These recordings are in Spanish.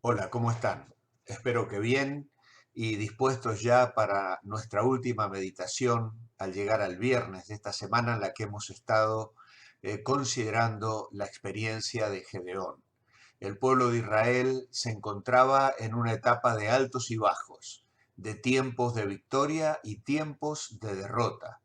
Hola, ¿cómo están? Espero que bien y dispuestos ya para nuestra última meditación al llegar al viernes de esta semana en la que hemos estado considerando la experiencia de Gedeón. El pueblo de Israel se encontraba en una etapa de altos y bajos, de tiempos de victoria y tiempos de derrota.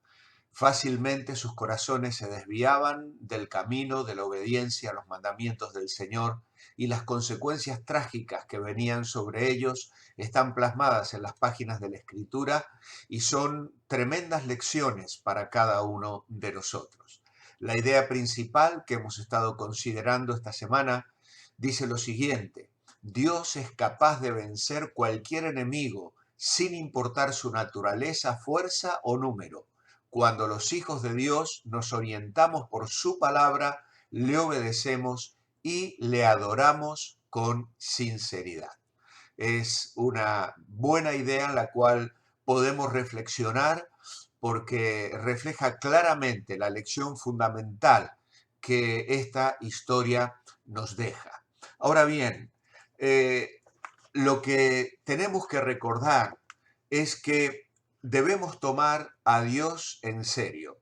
Fácilmente sus corazones se desviaban del camino de la obediencia a los mandamientos del Señor y las consecuencias trágicas que venían sobre ellos están plasmadas en las páginas de la Escritura y son tremendas lecciones para cada uno de nosotros. La idea principal que hemos estado considerando esta semana dice lo siguiente: Dios es capaz de vencer cualquier enemigo sin importar su naturaleza, fuerza o número. Cuando los hijos de Dios nos orientamos por su palabra, le obedecemos y le adoramos con sinceridad. Es una buena idea en la cual podemos reflexionar porque refleja claramente la lección fundamental que esta historia nos deja. Ahora bien, eh, lo que tenemos que recordar es que debemos tomar a Dios en serio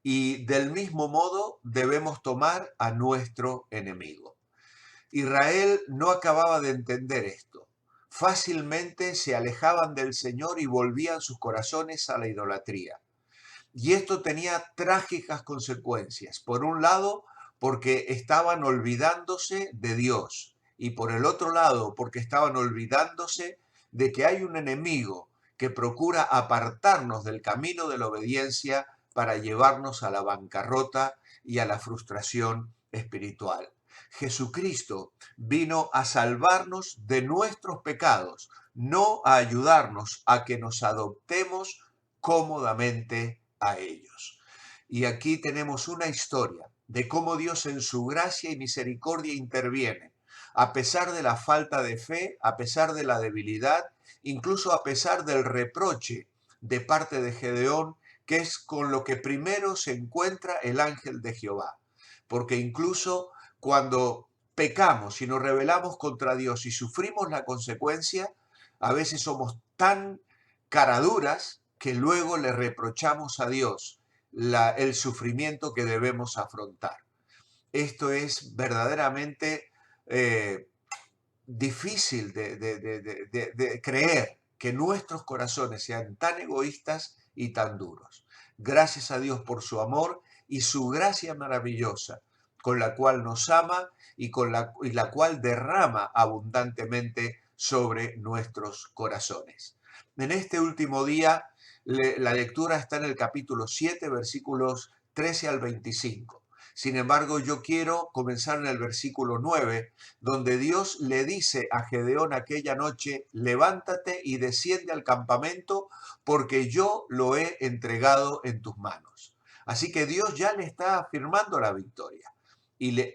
y del mismo modo debemos tomar a nuestro enemigo. Israel no acababa de entender esto. Fácilmente se alejaban del Señor y volvían sus corazones a la idolatría. Y esto tenía trágicas consecuencias. Por un lado, porque estaban olvidándose de Dios. Y por el otro lado, porque estaban olvidándose de que hay un enemigo que procura apartarnos del camino de la obediencia para llevarnos a la bancarrota y a la frustración espiritual. Jesucristo vino a salvarnos de nuestros pecados, no a ayudarnos a que nos adoptemos cómodamente a ellos. Y aquí tenemos una historia de cómo Dios en su gracia y misericordia interviene, a pesar de la falta de fe, a pesar de la debilidad, incluso a pesar del reproche de parte de Gedeón, que es con lo que primero se encuentra el ángel de Jehová. Porque incluso cuando pecamos y nos rebelamos contra Dios y sufrimos la consecuencia, a veces somos tan caraduras que luego le reprochamos a Dios el sufrimiento que debemos afrontar. Esto es verdaderamente eh, difícil de creer, que nuestros corazones sean tan egoístas y tan duros. Gracias a Dios por su amor y su gracia maravillosa, con la cual nos ama y la cual derrama abundantemente sobre nuestros corazones. En este último día, la lectura está en el capítulo 7, versículos 13 al 25. Sin embargo, yo quiero comenzar en el versículo 9, donde Dios le dice a Gedeón aquella noche: levántate y desciende al campamento, porque yo lo he entregado en tus manos. Así que Dios ya le está afirmando la victoria.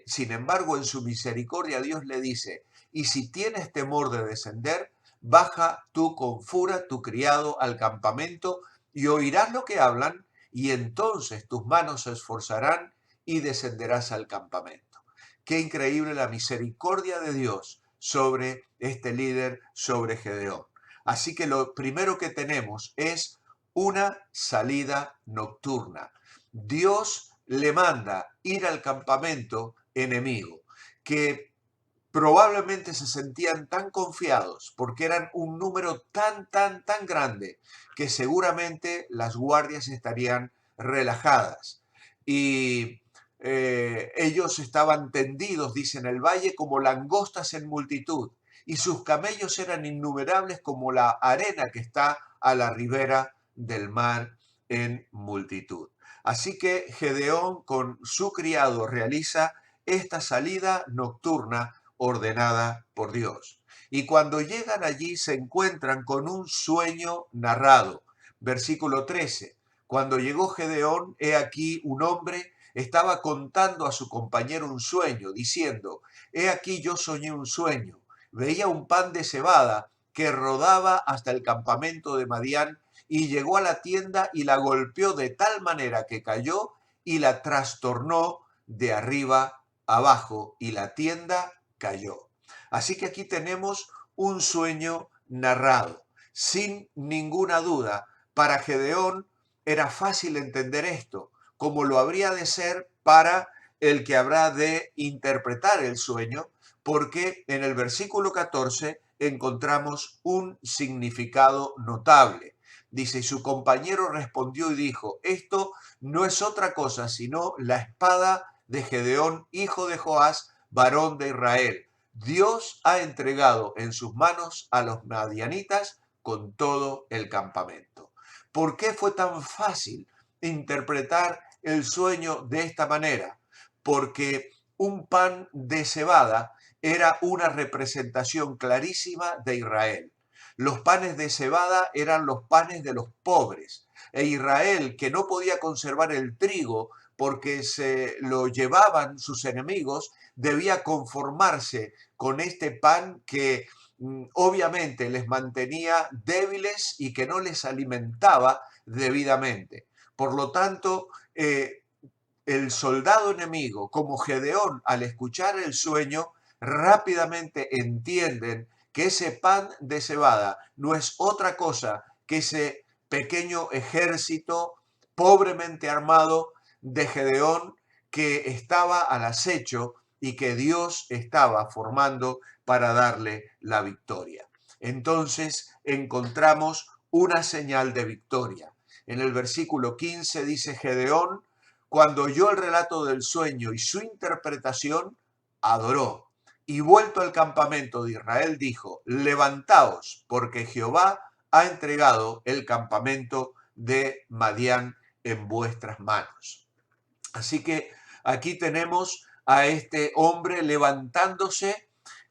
Sin embargo, en su misericordia, Dios le dice: y si tienes temor de descender, baja tú con fura tu criado al campamento y oirás lo que hablan, y entonces tus manos se esforzarán y descenderás al campamento. Qué increíble la misericordia de Dios sobre este líder, sobre Gedeón. Así que lo primero que tenemos es una salida nocturna. Dios le manda ir al campamento enemigo, que probablemente se sentían tan confiados porque eran un número tan grande que seguramente las guardias estarían relajadas. Y ellos estaban tendidos, dice, en el valle como langostas en multitud, y sus camellos eran innumerables como la arena que está a la ribera del mar en multitud. Así que Gedeón con su criado realiza esta salida nocturna ordenada por Dios. Y cuando llegan allí se encuentran con un sueño narrado. Versículo 13. Cuando llegó Gedeón, he aquí un hombre estaba contando a su compañero un sueño, diciendo: he aquí yo soñé un sueño. Veía un pan de cebada que rodaba hasta el campamento de Madián y llegó a la tienda y la golpeó de tal manera que cayó y la trastornó de arriba abajo y la tienda cayó. Así que aquí tenemos un sueño narrado. Sin ninguna duda, para Gedeón era fácil entender esto, como lo habría de ser para el que habrá de interpretar el sueño, porque en el versículo 14 encontramos un significado notable. Dice, y su compañero respondió y dijo, esto no es otra cosa sino la espada de Gedeón, hijo de Joás, varón de Israel. Dios ha entregado en sus manos a los madianitas con todo el campamento. ¿Por qué fue tan fácil interpretar el sueño de esta manera? Porque un pan de cebada era una representación clarísima de Israel. Los panes de cebada eran los panes de los pobres. E Israel, que no podía conservar el trigo porque se lo llevaban sus enemigos, debía conformarse con este pan que obviamente les mantenía débiles y que no les alimentaba debidamente. Por lo tanto, el soldado enemigo, como Gedeón, al escuchar el sueño, rápidamente entienden que ese pan de cebada no es otra cosa que ese pequeño ejército pobremente armado de Gedeón que estaba al acecho y que Dios estaba formando para darle la victoria. Entonces encontramos una señal de victoria. En el versículo 15 dice Gedeón, cuando oyó el relato del sueño y su interpretación, adoró. Y vuelto al campamento de Israel, dijo, levantaos, porque Jehová ha entregado el campamento de Madián en vuestras manos. Así que aquí tenemos a este hombre levantándose,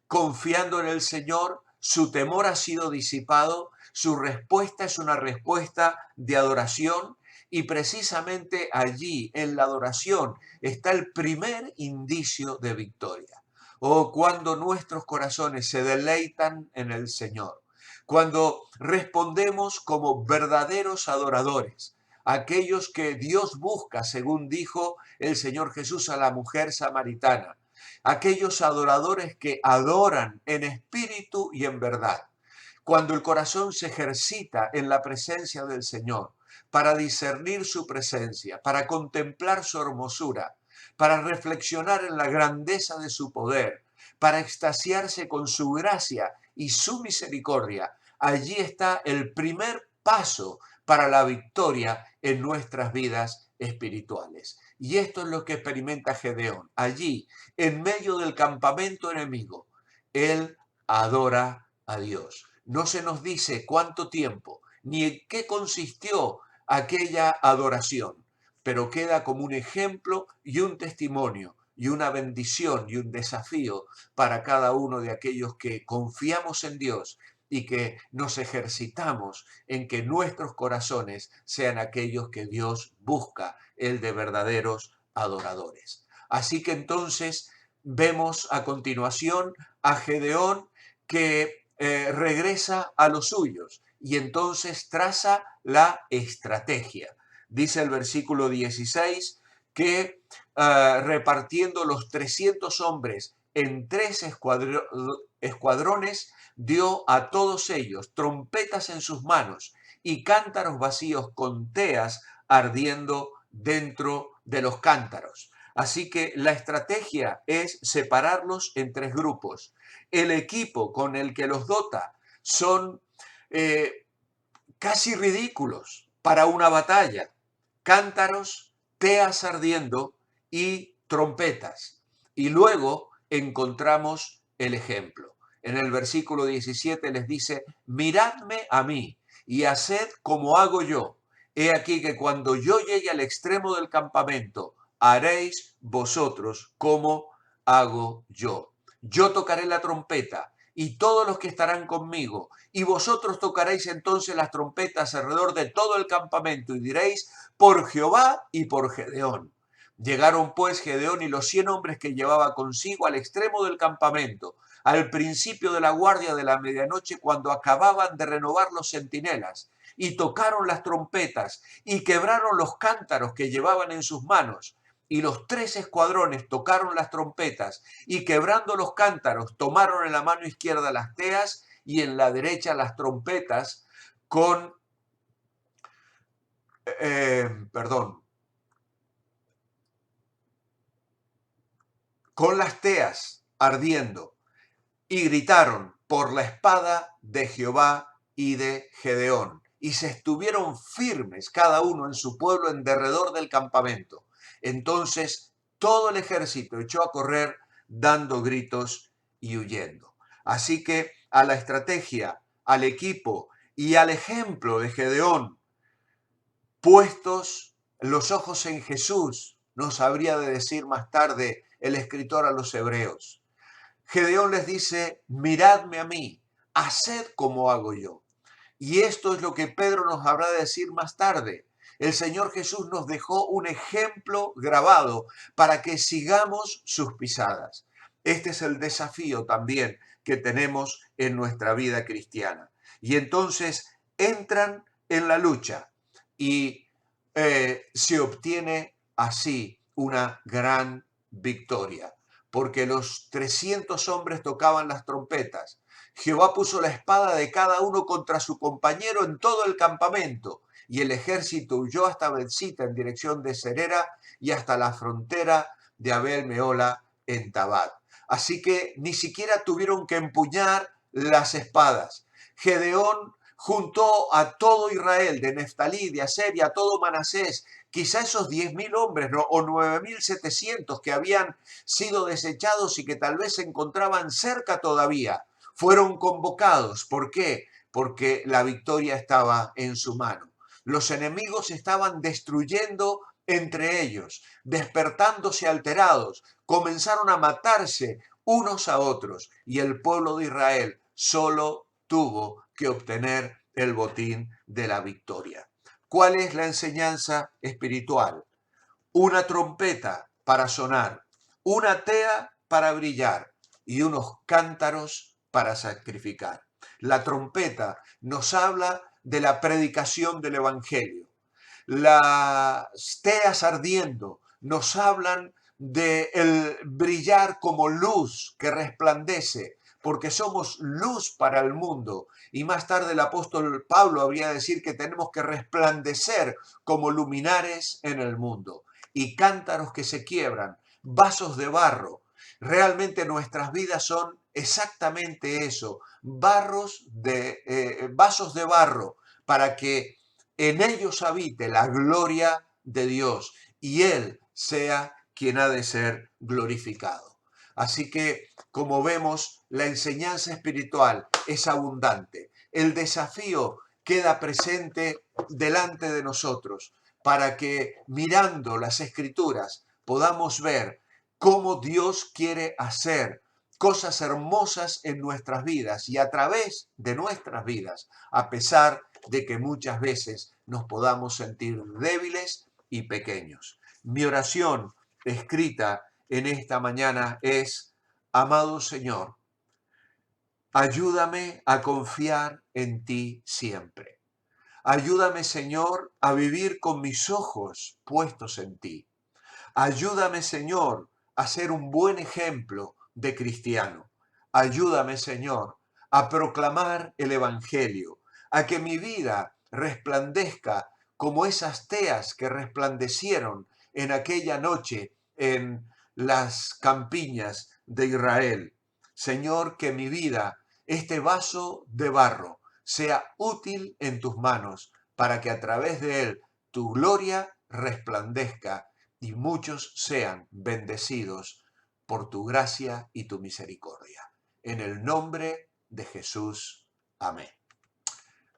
confiando en el Señor, su temor ha sido disipado, su respuesta es una respuesta de adoración y precisamente allí en la adoración está el primer indicio de victoria. Oh, cuando nuestros corazones se deleitan en el Señor, cuando respondemos como verdaderos adoradores, aquellos que Dios busca, según dijo el Señor Jesús a la mujer samaritana, aquellos adoradores que adoran en espíritu y en verdad. Cuando el corazón se ejercita en la presencia del Señor, para discernir su presencia, para contemplar su hermosura, para reflexionar en la grandeza de su poder, para extasiarse con su gracia y su misericordia, allí está el primer paso para la victoria en nuestras vidas espirituales. Y esto es lo que experimenta Gedeón. Allí, en medio del campamento enemigo, él adora a Dios. No se nos dice cuánto tiempo, ni en qué consistió aquella adoración, pero queda como un ejemplo y un testimonio y una bendición y un desafío para cada uno de aquellos que confiamos en Dios y que nos ejercitamos en que nuestros corazones sean aquellos que Dios busca, el de verdaderos adoradores. Así que entonces vemos a continuación a Gedeón que regresa a los suyos y entonces traza la estrategia. Dice el versículo 16 que repartiendo los 300 hombres en 3 escuadrones, dio a todos ellos trompetas en sus manos y cántaros vacíos con teas ardiendo dentro de los cántaros. Así que la estrategia es separarlos en 3 grupos. El equipo con el que los dota son casi ridículos para una batalla. Cántaros, teas ardiendo y trompetas. Y luego encontramos el ejemplo. En el versículo 17 les dice, miradme a mí y haced como hago yo. He aquí que cuando yo llegue al extremo del campamento, haréis vosotros como hago yo. Yo tocaré la trompeta y todos los que estarán conmigo, y vosotros tocaréis entonces las trompetas alrededor de todo el campamento y diréis, por Jehová y por Gedeón. Llegaron pues Gedeón y los 100 hombres que llevaba consigo al extremo del campamento, al principio de la guardia de la medianoche, cuando acababan de renovar los centinelas, y tocaron las trompetas y quebraron los cántaros que llevaban en sus manos, y los 3 escuadrones tocaron las trompetas y quebrando los cántaros tomaron en la mano izquierda las teas y en la derecha las trompetas con, con las teas ardiendo y gritaron por la espada de Jehová y de Gedeón. Y se estuvieron firmes cada uno en su pueblo en derredor del campamento. Entonces todo el ejército echó a correr dando gritos y huyendo. Así que a la estrategia, al equipo y al ejemplo de Gedeón, puestos los ojos en Jesús, nos habría de decir más tarde el escritor a los hebreos. Gedeón les dice, miradme a mí, haced como hago yo. Y esto es lo que Pedro nos habrá de decir más tarde. El Señor Jesús nos dejó un ejemplo grabado para que sigamos sus pisadas. Este es el desafío también que tenemos en nuestra vida cristiana. Y entonces entran en la lucha y se obtiene así una gran victoria, porque los 300 hombres tocaban las trompetas. Jehová puso la espada de cada uno contra su compañero en todo el campamento, y el ejército huyó hasta Betzita en dirección de Serera y hasta la frontera de Abel Mehola en Tabat. Así que ni siquiera tuvieron que empuñar las espadas. Gedeón juntó a todo Israel, de Neftalí, de Aser y a todo Manasés, quizá esos 10.000 hombres, ¿no? O 9.700 que habían sido desechados y que tal vez se encontraban cerca todavía, fueron convocados. ¿Por qué? Porque la victoria estaba en su mano. Los enemigos estaban destruyendo entre ellos, despertándose alterados, comenzaron a matarse unos a otros y el pueblo de Israel solo tuvo que obtener el botín de la victoria. ¿Cuál es la enseñanza espiritual? Una trompeta para sonar, una tea para brillar y unos cántaros para sacrificar. La trompeta nos habla de la predicación del Evangelio. Las teas ardiendo nos hablan de el brillar como luz que resplandece, porque somos luz para el mundo. Y más tarde el apóstol Pablo habría de decir que tenemos que resplandecer como luminares en el mundo. Y cántaros que se quiebran, vasos de barro. Realmente nuestras vidas son exactamente eso, vasos de barro, para que en ellos habite la gloria de Dios y Él sea quien ha de ser glorificado. Así que, como vemos, la enseñanza espiritual es abundante. El desafío queda presente delante de nosotros para que, mirando las Escrituras, podamos ver cómo Dios quiere hacer cosas hermosas en nuestras vidas y a través de nuestras vidas, a pesar de que muchas veces nos podamos sentir débiles y pequeños. Mi oración escrita en esta mañana es, amado Señor, ayúdame a confiar en ti siempre. Ayúdame, Señor, a vivir con mis ojos puestos en ti. Ayúdame, Señor, a ser un buen ejemplo de cristiano. Ayúdame, Señor, a proclamar el Evangelio, a que mi vida resplandezca como esas teas que resplandecieron en aquella noche en las campiñas de Israel. Señor, que mi vida, este vaso de barro, sea útil en tus manos para que a través de él tu gloria resplandezca y muchos sean bendecidos por tu gracia y tu misericordia. En el nombre de Jesús. Amén.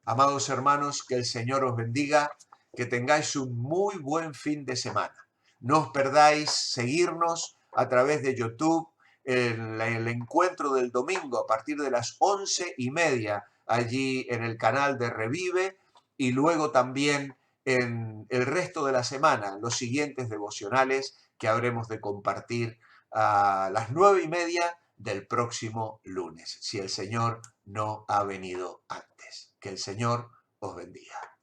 Amados hermanos, que el Señor os bendiga, que tengáis un muy buen fin de semana. No os perdáis seguirnos a través de YouTube en el encuentro del domingo a partir de las 11:30 allí en el canal de Revive y luego también en el resto de la semana, los siguientes devocionales que habremos de compartir a las 9:30 del próximo lunes, si el Señor no ha venido antes. Que el Señor os bendiga.